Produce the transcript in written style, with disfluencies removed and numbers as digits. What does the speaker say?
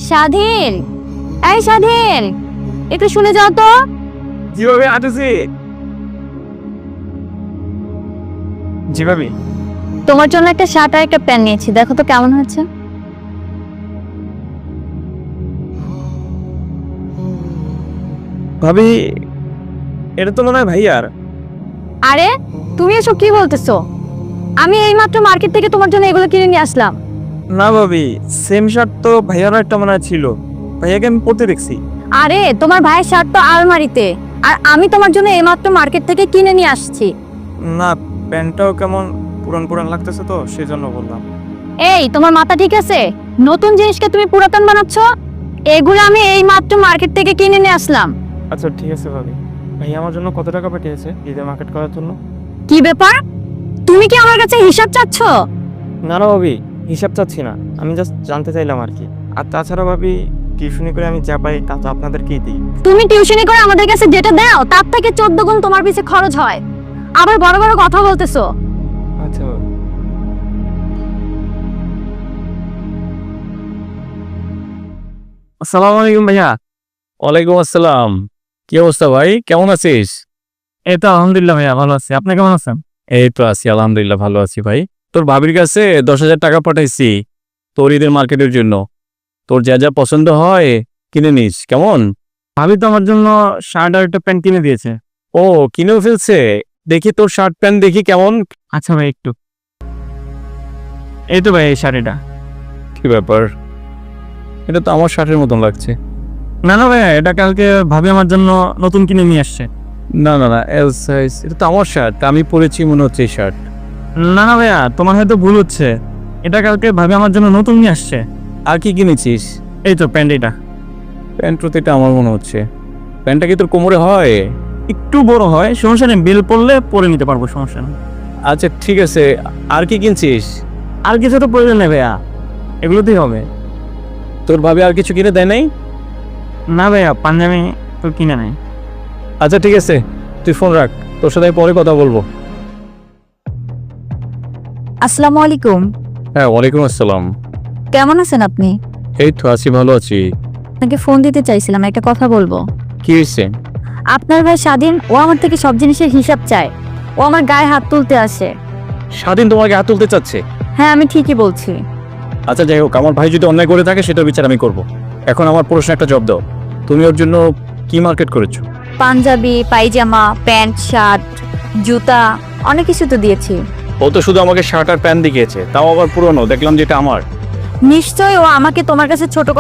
স্বাধীন, এই স্বাধীন, একটু শুনে যাও তো। জি ভাবি, আতেছি। জি ভাবি। তোমার জন্য একটা শার্ট আর একটা প্যান্ট নিয়েছি, দেখো তো কেমন হয়েছে। ভাবি, এটা তো মনে হয় ভাইয়ার। আরে তুমি এসব কি বলতেছো? আমি এইমাত্র মার্কেট থেকে তোমার জন্য এগুলো কিনে নিয়ে আসলাম। না ভাবি, সেম শার্ট তো ভাইয়ারও একটা মনে হয় ছিল, ভাইয়াকে আমি পরতে দেখছি। আরে তোমার ভাইয়ের শার্ট তো আলমারিতে, আর আমি তোমার জন্য এইমাত্র মার্কেট থেকে কিনে নিয়ে আসছি। না, প্যান্টটাও কেমন পুরান পুরান লাগতেছে তো সেজন্য বললাম। এই তোমার মাথা ঠিক আছে? নতুন জিনিসকে তুমি পুরাতন বানাচ্ছ। এগুলো আমি এইমাত্র মার্কেট থেকে কিনে নিয়ে আসলাম। আচ্ছা ঠিক আছে ভাবি। ভাইয়া আমার জন্য কত টাকা পাঠিয়েছে ঈদে মার্কেট করার জন্য? কি ব্যাপার, তুমি কি আমার কাছে হিসাব চাচ্ছ? না না ভাবি, হিসাব চাচ্ছি না, আমি জাস্ট জানতে চাইলাম আর কি। আর তাছাড়া ভাবি, টিউশনি করে আমি যা পাই তা তো আপনাদেরকেই দিই। তুমি টিউশনি করে আমাদের কাছে যেটা দাও তার থেকে 14 গুণ তোমার পিছে খরচ হয়। আবার বড় বড় কথা বলতেছো। আচ্ছা ভাবি। আসসালামু আলাইকুম ভাইয়া। ওয়ালাইকুম আসসালাম। কি অবস্থা ভাই, কেমন আছিস? এই তো আলহামদুলিল্লাহ ভাইয়া, ভালো আছি। আপনি কেমন আছেন? এই তো আছি, আলহামদুলিল্লাহ ভালো আছি ভাই। তোর ভাবির কাছে 10,000 টাকা পাঠাইছি তোর ঈদের মার্কেটের জন্য। তোর যা যা পছন্দ হয় কিনে নিস, কেমন? ভাবি তো আমার জন্য শার্ট আর একটা প্যান্ট কিনে দিয়েছে। ও, কিনেও ফেলছে? দেখি তোর শার্ট প্যান্ট দেখি কেমন। আচ্ছা ভাই, একটু এই তো ভাই, এই শাড়িটা। কি ব্যাপার, এটা তো আমার শার্টের মতন লাগছে। না না ভাইয়া, এটা কালকে ভাবি আমার জন্য নতুন কিনে নিয়ে আসছে। না না না, এল সাইজ, এটা তো আমার শার্ট, আমি পরেছি মনে হচ্ছে এই শার্ট। না না ভাইয়া, তোমার হয়তো ভুল হচ্ছে। এটা কালকে ভাবি আমার জন্য নতুন নিয়ে আসছে। আর কি কিনেছিস? এই তো প্যান্ট, এটা প্যান্ট তো এটা আমার মনে হচ্ছে। প্যান্টটা কি তোর কোমরে হয়? একটু বড় হয়, সমস্যা নেই, বিল পড়লে পরে নিতে পারবো, সমস্যা নেই। আচ্ছা ঠিক আছে, আর কি কিনছিস? আর কিছু তো প্রয়োজন নেই ভাইয়া, এগুলোতেই হবে। তোর ভাবি আর কিছু কিনে দেয় নাই? না ভাইয়া, পাঞ্জাবি তো কিনে নেই। আচ্ছা ঠিক আছে, তুই ফোন রাখ, তোর সাথে আমি পরে কথা বলবো। আসসালামু আলাইকুম। হ্যাঁ ওয়ালাইকুম আসসালাম। কেমন আছেন আপনি? এই তো আছি, ভালো আছি। আপনাকে ফোন দিতে চাইছিলাম, একটা কথা বলবো। কি হয়েছে? আপনার ভাই স্বাধীন, ও আমার থেকে সব জিনিসের হিসাব চায়। ও আমার গায়ে হাত তুলতে আসে। স্বাধীন তোমাকে হাত তুলতে চাচ্ছে? হ্যাঁ, আমি ঠিকই বলছি। আচ্ছা যাই হোক, আমার ভাই যদি অন্যায় করে থাকে সেটার বিচার আমি করব। এখন আমার প্রশ্ন একটা জবাব দাও, তুমি ওর জন্য কি মার্কেট করেছো? পাঞ্জাবি, পায়জামা, প্যান্ট, শার্ট, জুতা, অনেক কিছু তো দিয়েছি। ও তো শুধু আমাকে শার্ট আর প্যান্ট দেখিয়েছে, তাও আবার পুরনো, দেখলাম যেটা আমার। নিশ্চয়ই ও আমাকে তোমার কাছে ছোট